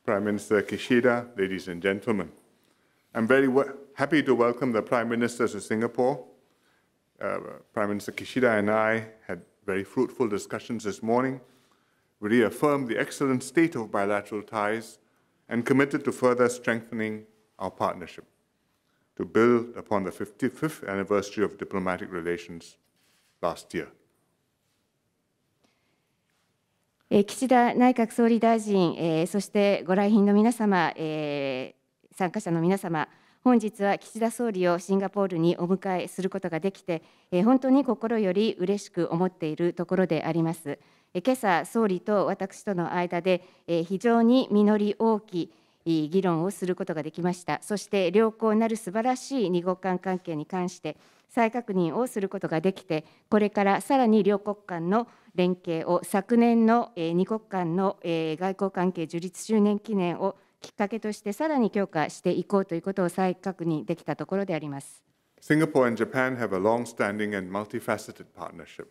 Prime Minister Kishida, ladies and gentlemen. I'm very happy to welcome the Prime Minister to Singapore. Prime Minister Kishida and I had very fruitful discussions this morning. We reaffirmed the excellent state of bilateral ties and committed to further strengthening our partnership to build upon the 55th anniversary of diplomatic relations last year. 岸田内閣総理大臣、そしてご来賓の皆様、参加者の皆様、本日は岸田総理をシンガポールにお迎えすることができて、本当に心より嬉しく思っているところであります。今朝、総理と私との間で、非常に実り大きい議論をすることができました。そして良好なる素晴らしい二国間関係に関して再確認をすることができて、これからさらに両国間の連携を昨年の二国間の外交関係樹立周年記念をきっかけとしてさらに強化していこうということを再確認できたところであります。Singapore and Japan have a long-standing and multifaceted partnership.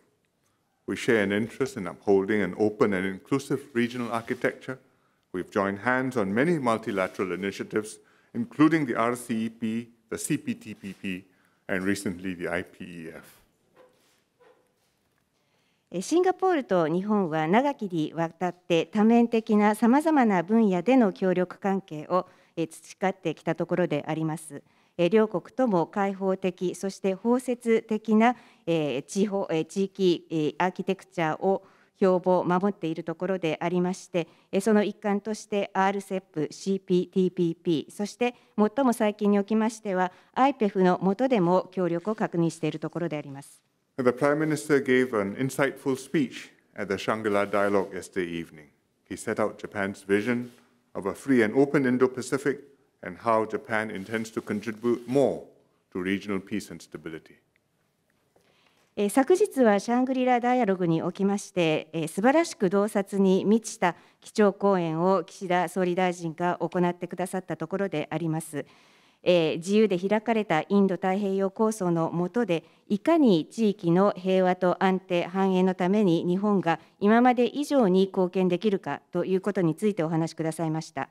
We share an interest in upholding an open and inclusive regional architecture. We've joined hands on many multilateral initiatives, including the RCEP, the CPTPP, and recently the IPEF. シンガポールと日本は長きにわたって多面的なさまざまな分野での協力関係を培ってきたところであります。両国とも開放的、そして包摂的な地域アーキテクチャを標榜、守っているところでありまして、その一環として RCEP、CPTPP、そして最も最近におきましては IPEF の下でも協力を確認しているところであります。The Prime Minister gave an insightful speech at the Shangri-La Dialogue yesterday evening. He set out Japan's vision of a free and open Indo-Pacific and how Japan intends to contribute more to regional peace and stability. 昨日はシャングリラ・ダイアログにおきまして、素晴らしく洞察に満ちた基調講演を岸田総理大臣が行ってくださったところであります。自由で開かれたインド太平洋構想の下で、いかに地域の平和と安定、繁栄のために日本が今まで以上に貢献できるかということについてお話しくださいました。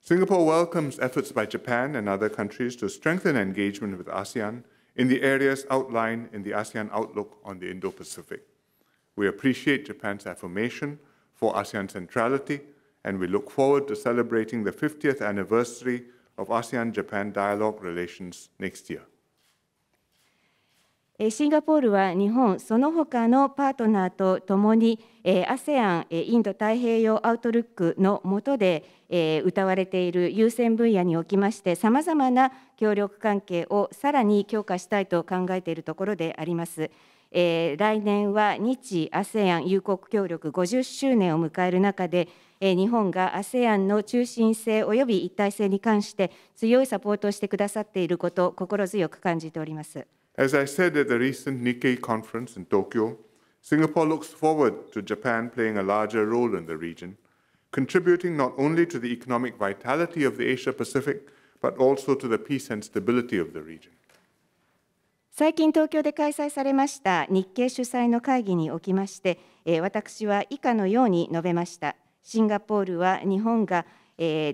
Singapore welcomes efforts by Japan and other countries to strengthen engagement with ASEAN in the areas outlined in the ASEAN Outlook on the Indo-Pacific. We appreciate Japan's affirmation for ASEAN centrality, and we look forward to celebrating the 50th anniversary of ASEAN-Japan dialogue relations next year. シンガポールは日本その他のパートナーとともに ASEAN インド太平洋アウトルックの下で謳われている優先分野におきましてさまざまな協力関係をさらに強化したいと考えているところであります。来年は日 ASEAN 友好協力50周年を迎える中で日本が ASEAN の中心性及び一体性に関して強いサポートをしてくださっていることを心強く感じております。As I said at the recent Nikkei conference in Tokyo, Singapore looks forward to Japan playing a larger role in the region, contributing not only to the economic vitality of the Asia-Pacific, but also to the peace and stability of the region. 最近東京で開催されました日経主催の会議におきまして、私は以下のように述べました。シンガポールは日本が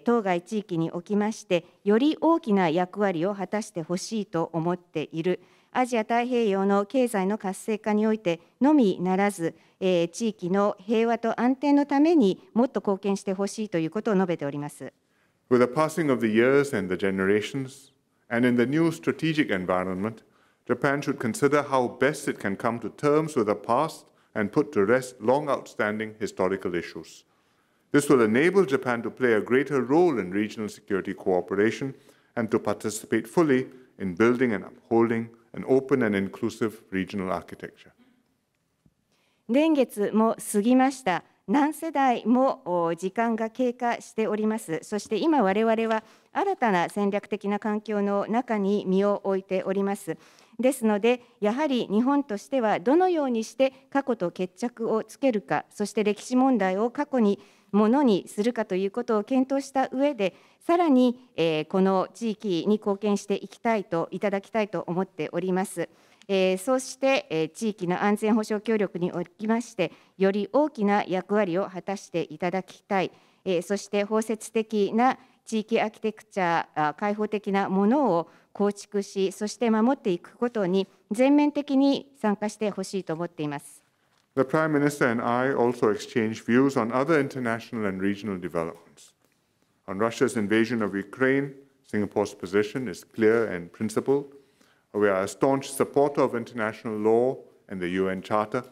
当該地域におきましてより大きな役割を果たしてほしいと思っている。アジア太平洋の経済の活性化においてのみならず、地域の平和と安定のためにもっと貢献してほしいということを述べております。With the passing of the years and the generations, and in the new strategic environment, Japan should consider how best it can come to terms with the past and put to rest long outstanding historical issues. This will enable Japan to play a greater role in regional security cooperation and to participate fully in building and upholding an open and inclusive regional architecture. 年月も過ぎました。何世代も時間が経過しております。そして今我々は新たな戦略的な環境の中に身を置いております。ですので、やはり日本としてはどのようにして過去と決着をつけるか、そして歴史問題を過去にものにするかということを検討した上で、さらにこの地域に貢献していただきたいと思っております。そして地域の安全保障協力におきまして、より大きな役割を果たしていただきたい。そして包摂的な地域アーキテクチャ、開放的なものを構築し、そして守っていくことに全面的に参加してほしいと思っています。The Prime Minister and I also exchanged views on other international and regional developments. On Russia's invasion of Ukraine, Singapore's position is clear and principled. We are a staunch supporter of international law and the UN Charter,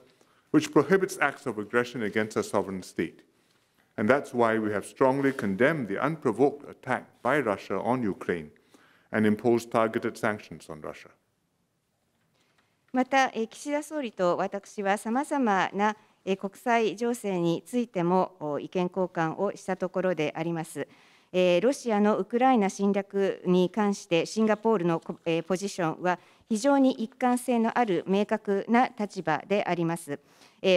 which prohibits acts of aggression against a sovereign state. And that's why we have strongly condemned the unprovoked attack by Russia on Ukraine and imposed targeted sanctions on Russia. また、岸田総理と私はさまざまな国際情勢についても意見交換をしたところであります。ロシアのウクライナ侵略に関してシンガポールのポジションは非常に一貫性のある明確な立場であります。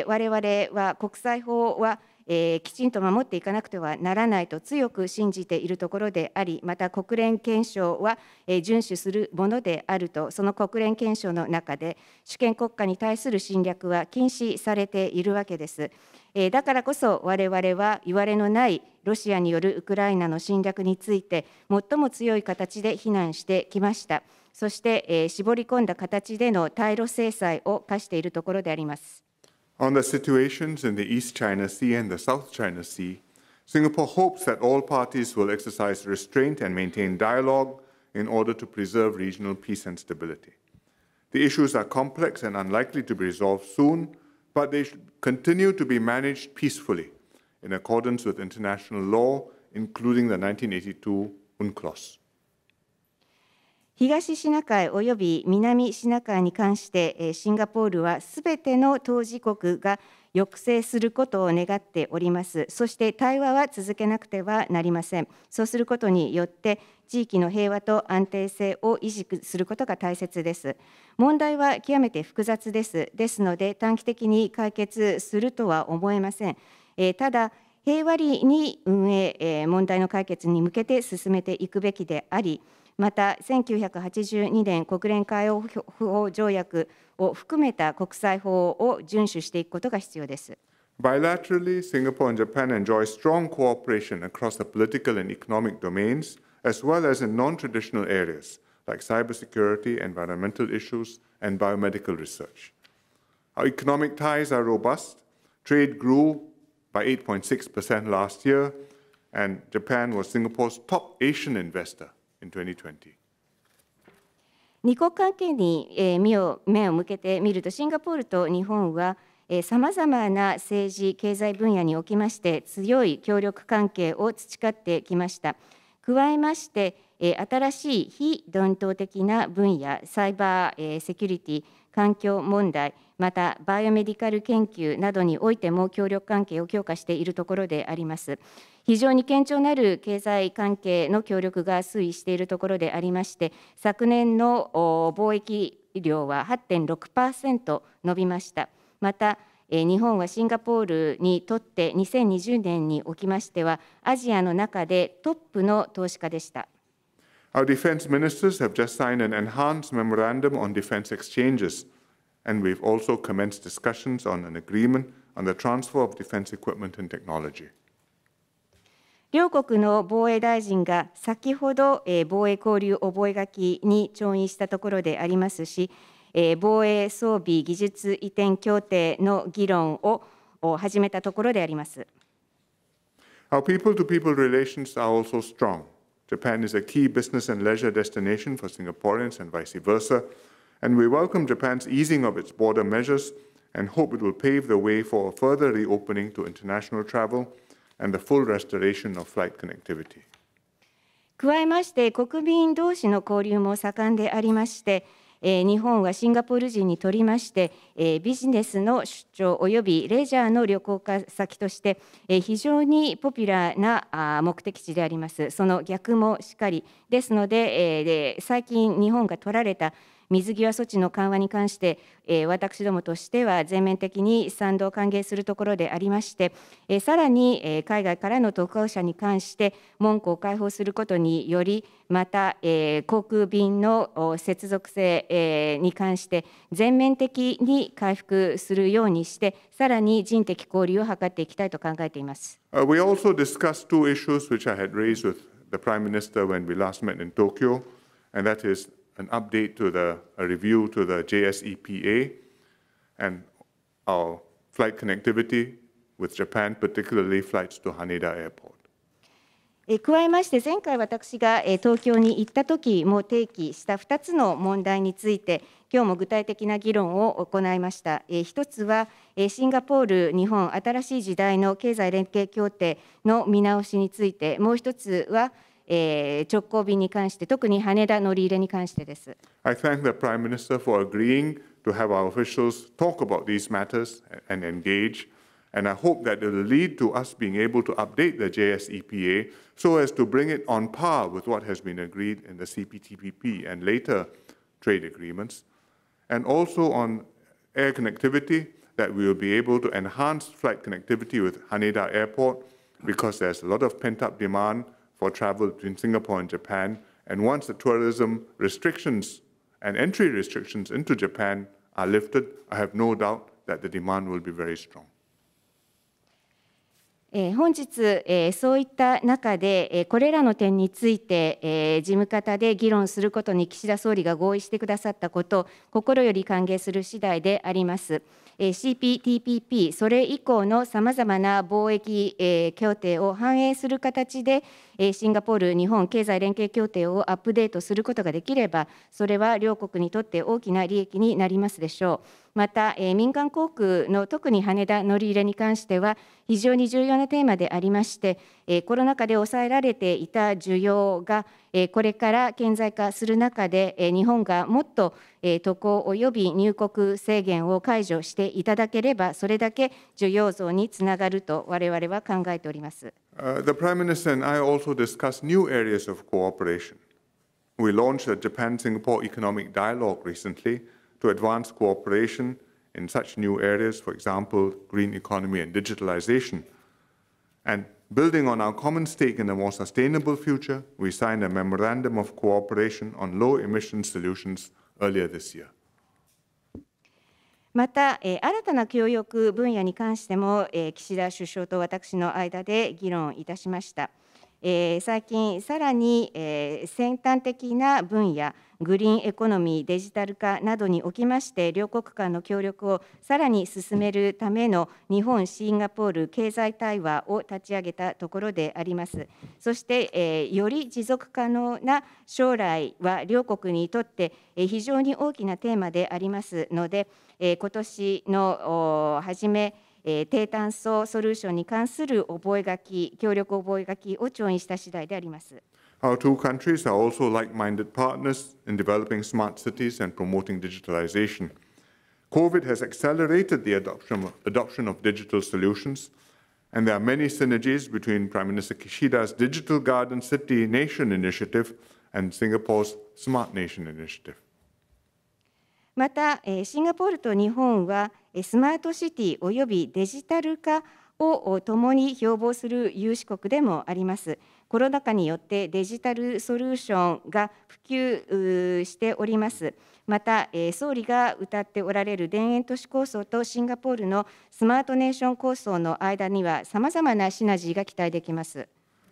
我々は国際法はきちんと守っていかなくてはならないと強く信じているところであり、また国連憲章は遵守するものであると、その国連憲章の中で主権国家に対する侵略は禁止されているわけです。だからこそ我々はいわれのないロシアによるウクライナの侵略について最も強い形で非難してきました。そして絞り込んだ形での対ロ制裁を課しているところであります。On the situations in the East China Sea and the South China Sea, Singapore hopes that all parties will exercise restraint and maintain dialogue in order to preserve regional peace and stability. The issues are complex and unlikely to be resolved soon, but they should continue to be managed peacefully in accordance with international law, including the 1982 UNCLOS. 東シナ海および南シナ海に関してシンガポールはすべての当事国が抑制することを願っております。そして対話は続けなくてはなりません。そうすることによって地域の平和と安定性を維持することが大切です。問題は極めて複雑です。ですので短期的に解決するとは思えません。ただ平和裏に運営、問題の解決に向けて進めていくべきであり、また1982年国連海洋法条約を含めた国際法を遵守していくことが必要です。Bilaterally, Singapore and Japan enjoy strong cooperation across the political and economic domains, as well as in non-traditional areas like cybersecurity, environmental issues, and biomedical research. Our economic ties are robust. Trade grew by 8.6% last year, and Japan was Singapore's top Asian investor in 2020. 二国関係に目を向けてみると、シンガポールと日本はさまざまな政治・経済分野におきまして強い協力関係を培ってきました。加えまして新しい非伝統的な分野、サイバーセキュリティ、環境問題、またバイオメディカル研究などにおいても協力関係を強化しているところであります。非常に堅調なる経済関係の協力が推移しているところでありまして、昨年の貿易量は 8.6% 伸びました。また日本はシンガポールにとって2020年におきましてはアジアの中でトップの投資家でした。Our defense ministers have just signed an enhanced memorandum on defense exchanges, and we've also commenced discussions on an agreement on the transfer of defense equipment and technology. 両国の防衛大臣が先ほど防衛交流覚書に調印したところでありますし、防衛装備技術移転協定の議論を始めたところであります。Our people-to-people relations are also strong. Japan is a key business and leisure destination for Singaporeans and vice versa, and we welcome Japan's easing of its border measures and hope it will pave the way for a further reopening to international travel and the full restoration of flight connectivity. 加えまして国民同士の交流も盛んでありまして、日本はシンガポール人にとりまして、ビジネスの出張およびレジャーの旅行先として、非常にポピュラーな目的地であります。その逆もしかりですので、最近日本が取られた水際措置の緩和に関して、私どもとしては全面的に賛同歓迎するところでありまして、さらに海外からの渡航者に関して門戸を開放することにより、また航空便の接続性に関して全面的に回復するようにして、さらに人的交流を図っていきたいと考えています。We also discussed two issues which I had raised with the Prime Minister when we last met in Tokyo, and that is an update to a review to the JSEPA and our flight connectivity with Japan, particularly flights to Haneda Airport. 加えまして、前回私が東京に行った時も提起した2つの問題について、今日も具体的な議論を行いました。一つはシンガポール、日本、新しい時代の経済連携協定の見直しについて、もう一つは直行便に関して、特に羽田乗り入れに関してです。I thank the Prime Minister for agreeing to have our officials talk about these matters and engage, and I hope that it will lead to us being able to update the JSEPA so as to bring it on par with what has been agreed in the CPTPP and later trade agreements, and also on air connectivity, that we will be able to enhance flight connectivity with Haneda Airport because there's a lot of pent-up demand for travel between Singapore and Japan, and once the tourism restrictions and entry restrictions into Japan are lifted, I have no doubt that the demand will be very strong. 本日、そういった中で、これらの点について、事務方で議論することに岸田総理が合意してくださったこと、心より歓迎する次第であります。CPTPP、それ以降のさまざまな貿易、協定を反映する形で、シンガポール日本経済連携協定をアップデートすることができれば、それは両国にとって大きな利益になりますでしょう。また、民間航空の特に羽田乗り入れに関しては、非常に重要なテーマでありまして、コロナ禍で抑えられていた需要が、これから顕在化する中で、日本がもっと渡航および入国制限を解除していただければ、それだけ需要増につながると我々は考えております。The Prime Minister and I also discussed new areas of cooperation. We launched a Japan-Singapore Economic Dialogue recently to advance cooperation in such new areas, for example, green economy and digitalization. And building on our common stake in a more sustainable future, we signed a memorandum of cooperation on low-emission solutions earlier this year. また、新たな協力分野に関しても、岸田首相と私の間で議論いたしました。最近、さらに、先端的な分野、グリーンエコノミー、デジタル化などにおきまして、両国間の協力をさらに進めるための日本・シンガポール経済対話を立ち上げたところであります。そして、より持続可能な将来は両国にとって非常に大きなテーマでありますので、今年の初め、低炭素ソリューションに関する覚書、協力覚書を調印した次第であります。Our two countries are also like-minded partners in developing smart cities and promoting digitalization. COVID has accelerated the adoption of digital solutions, and there are many synergies between Prime Minister Kishida's Digital Garden City Nation Initiative and Singapore's Smart Nation Initiative. また、シンガポールと日本はスマートシティおよびデジタル化を共に標榜する有志国でもあります。コロナ禍によってデジタルソリューションが普及しております。また、総理が謳っておられる田園都市構想とシンガポールのスマートネーション構想の間にはさまざまなシナジーが期待できます。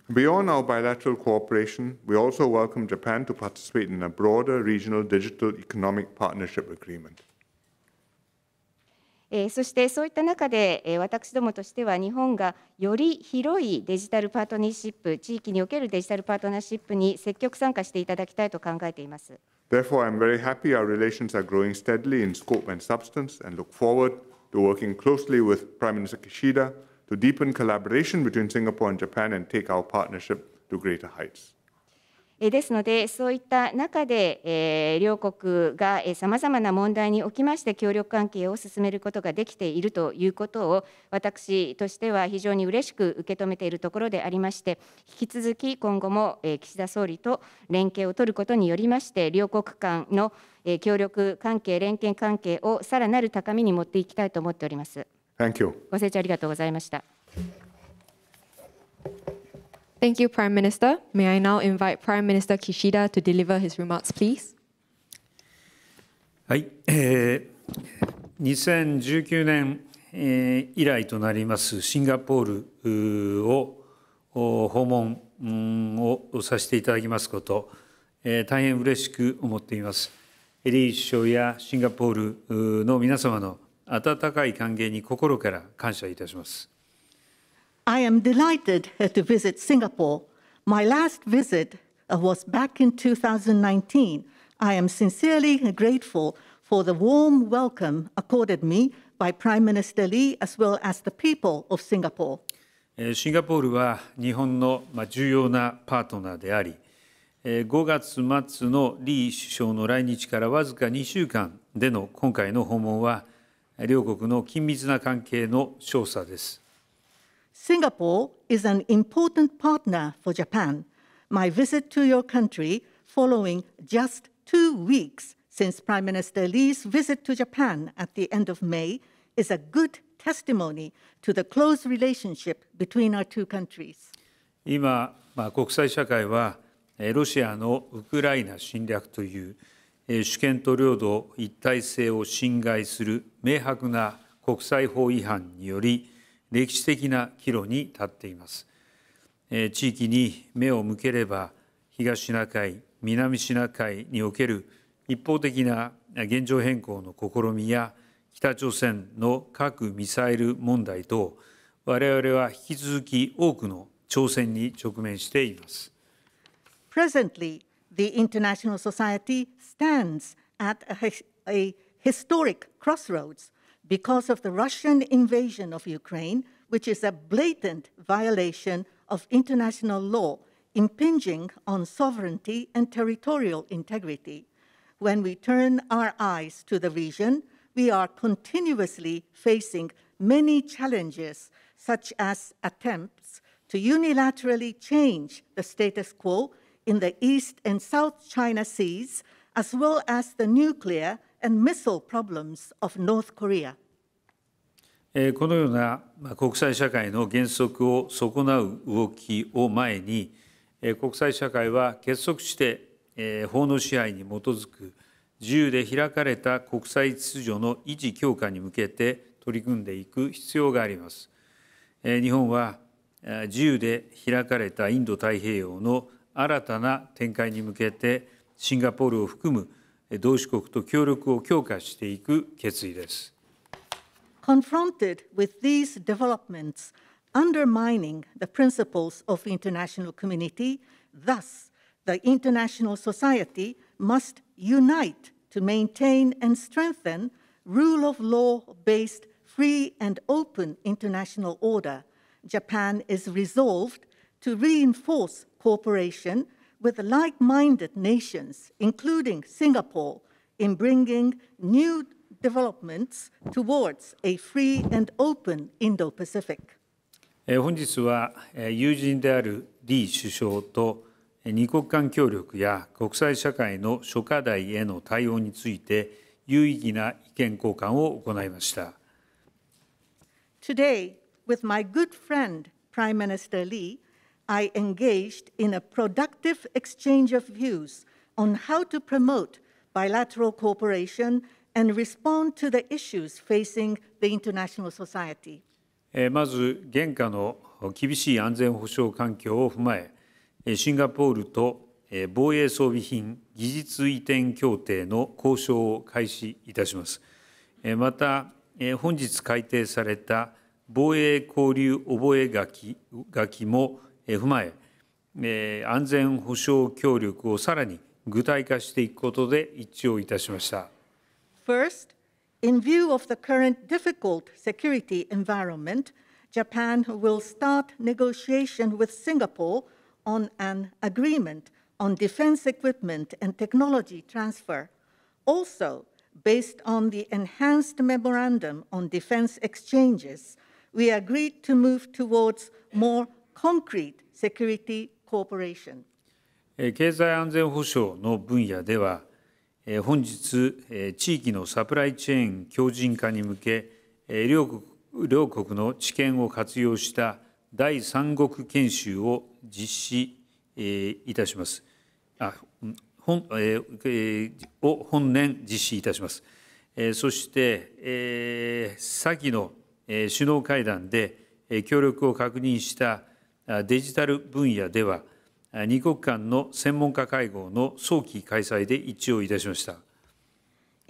Beyond our bilateral cooperation, we also welcome Japan to participate in a broader regional digital economic partnership agreement. そしてそういった中で、私どもとしては日本がより広いデジタルパートナーシップ、地域におけるデジタルパートナーシップに積極参加していただきたいと考えています。Therefore, I'm very happy our relations are growing steadily in scope and substance and look forward to working closely with Prime Minister Kishida to deepen collaboration between Singapore and Japan and take our partnership to greater heights. ですので、そういった中で、両国がさまざまな問題におきまして協力関係を進めることができているということを、私としては非常に嬉しく受け止めているところでありまして、引き続き今後も岸田総理と連携を取ることによりまして、両国間の協力関係、連携関係をさらなる高みに持っていきたいと思っております。Thank you. ご清聴ありがとうございました。Thank you, Prime Minister. May I now invite Prime Minister Kishida to deliver his remarks, please? はい、2019年以来となりますシンガポールを訪問をさせていただきますこと、大変嬉しく思っています。リー首相やシンガポールの皆様の温かい歓迎に心から感謝いたします。I am delighted to visit Singapore. My last visit was back in 2019. I am sincerely grateful for the warm welcome accorded me by Prime Minister Lee as well as the people of Singapore. シンガポールは日本の重要なパートナーであり、5月末のリー首相の来日からわずか2週間での今回の訪問は、両国の緊密な関係の証左です。Singapore is an important partner for Japan. My visit to your country, following just 2 weeks since Prime Minister Lee's visit to Japan at the end of May, is a good testimony to the close relationship between our two countries. 今、国際社会はロシアのウクライナ侵略という主権と領土一体性を侵害する明白な国際法違反により歴史的な岐路に立っています。地域に目を向ければ、東シナ海、南シナ海における一方的な現状変更の試みや、北朝鮮の核・ミサイル問題等、我々は引き続き多くの挑戦に直面しています。Presently, the international society stands at a historic crossroads because of the Russian invasion of Ukraine, which is a blatant violation of international law, impinging on sovereignty and territorial integrity. When we turn our eyes to the region, we are continuously facing many challenges, such as attempts to unilaterally change the status quo in the East and South China Seas, as well as the nuclear and missile problems of North Korea. このような国際社会の原則を損なう動きを前に、国際社会は結束して法の支配に基づく自由で開かれた国際秩序の維持強化に向けて取り組んでいく必要があります。日本は自由で開かれたインド太平洋の新たな展開に向けてシンガポールを含む同志国と協力を強化していく決意です。Confronted with these developments undermining the principles of international community, thus the international society must unite to maintain and strengthen rule of law-based free and open international order. Japan is resolved to reinforce cooperation with like-minded nations, including Singapore, in bringing new developments towards a free and open Indo-Pacific. 本日は友人である李首相と二国間協力や国際社会の諸課題への対応について有意義な意見交換を行いました。Today, with my good friend Prime Minister Lee, I engaged in a productive exchange of views on how to promote bilateral cooperation and respond to the issues facing the international society. まず、現下の厳しい安全保障環境を踏まえ、シンガポールと防衛装備品技術移転協定の交渉を開始いたします。また、本日改定された防衛交流覚書も踏まえ、安全保障協力をさらに具体化していくことで一致をいたしました。First, in view of the current difficult security environment, Japan will start negotiation with Singapore on an agreement on defense equipment and technology transfer. Also, based on the enhanced memorandum on defense exchanges, we agreed to move towards more concrete security cooperation. 経済安全保障の分野では、本日、地域のサプライチェーン強靭化に向け、両国の知見を活用した第三国研修を実施いたします。本年実施いたします。そして、先の首脳会談で協力を確認したデジタル分野では、二国間の専門家会合の早期開催で一致をいたしました。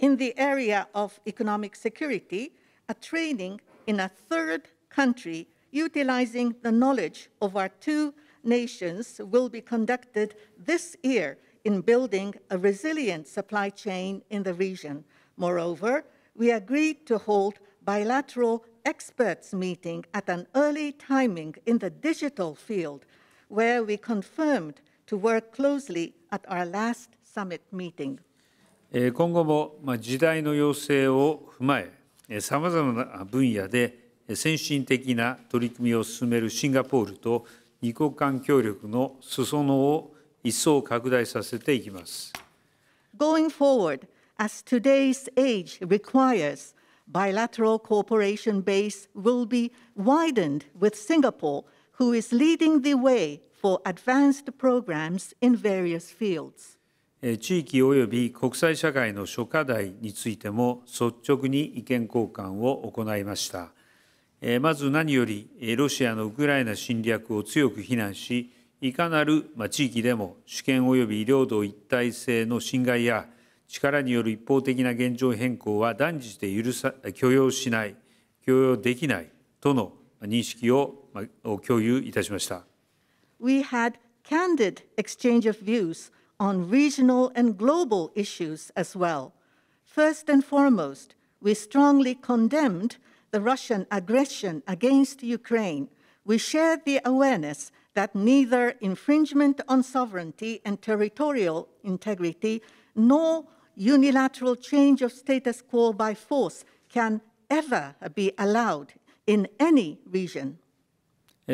In the area of economic security, a training in a third country utilizing the knowledge of our two nations will be conducted this year in building a resilient supply chain in the region. Moreover, we agreed to hold bilateral experts meeting at an early timing in the digital field, where we confirmed to work closely at our last summit meeting. 今後も時代の要請を踏まえ、さまざまな分野で先進的な取り組みを進めるシンガポールと二国間協力の裾野を一層拡大させていきます。Going forward, as today's age requires, bilateral cooperation base will be widened with Singapore, who is leading the way for advanced programs in various fields. 地域及び国際社会の諸課題についても率直に意見交換を行いました。まず何より、ロシアのウクライナ侵略を強く非難し、いかなる地域でも主権及び領土一体性の侵害や力による一方的な現状変更は断じて許容しない、許容できないとの認識を共有いたしました。We had candid exchange of views on regional and global issues as well. First and foremost, we strongly condemned the Russian aggression against Ukraine. We shared the awareness that neither infringement on sovereignty and territorial integrity nor unilateral change of status quo by force can ever be allowed in any region.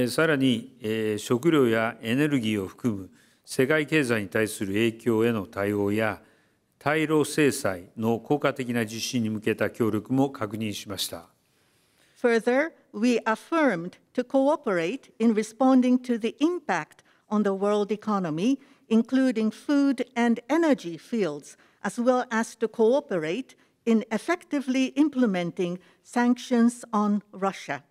さらに、食料やエネルギーを含む世界経済に対する影響への対応や対ロ制裁の効果的な実施に向けた協力も確認しました。Further, we affirmed to cooperate in responding to the impact on the world economy, including food and energy fields, as well as to cooperate in effectively implementing sanctions on Russia.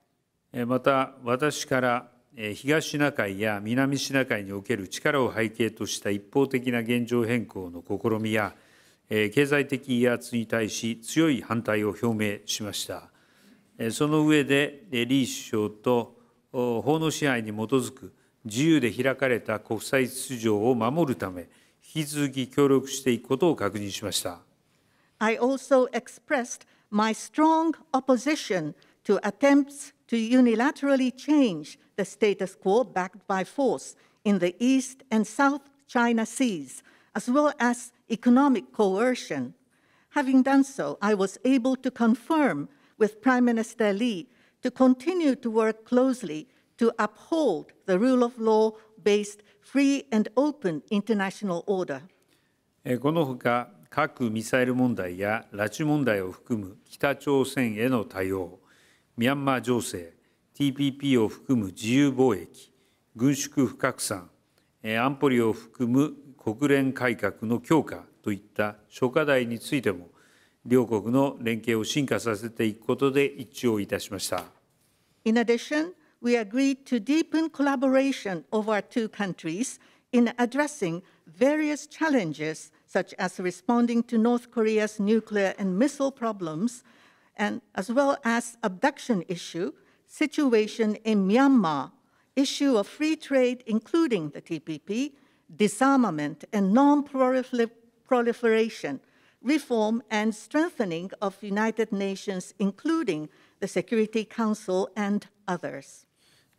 また、私から東シナ海や南シナ海における力を背景とした一方的な現状変更の試みや、経済的威圧に対し強い反対を表明しました。その上で、李首相と法の支配に基づく自由で開かれた国際秩序を守るため、引き続き協力していくことを確認しました。I also expressed my strong opposition to attempts to unilaterally change the status quo backed by force in the East and South China Seas, as well as economic coercion. Having done so, I was able to confirm with Prime Minister Lee to continue to work closely to uphold the rule of law-based free and open international order. このほか、核・ミサイル問題や拉致問題を含む北朝鮮への対応、ミャンマー情勢、TPP を含む自由貿易、軍縮不拡散、安保理を含む国連改革の強化といった諸課題についても、両国の連携を深化させていくことで一致をいたしました。In addition, we agreed to deepen collaboration of our two countries in addressing various challenges, such as responding to North Korea's nuclear and missile problems, and as well as abduction issue, situation in Myanmar, issue of free trade, including the TPP, disarmament and non-proliferation, reform and strengthening of United Nations, including the Security Council and others.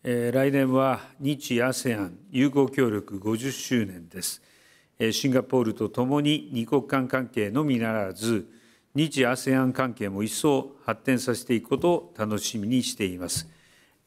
来年は日 ASEAN 友好協力50周年です。シンガポールとともに二国間関係のみならず、日 ASEAN 関係も一層発展させていくことを楽しみにしています。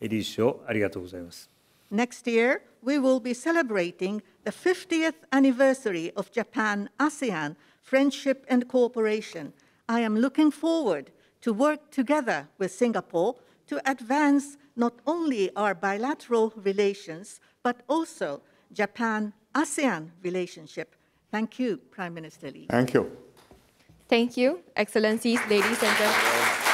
李首相、ありがとうございます。Next year, we will be celebrating the 50th anniversary of Japan-ASEAN friendship and cooperation. I am looking forward to work together with Singapore to advance not only our bilateral relations, but also Japan-ASEAN relationship. Thank you, Prime Minister Lee. Thank you. Thank you, Excellencies, ladies and gentlemen.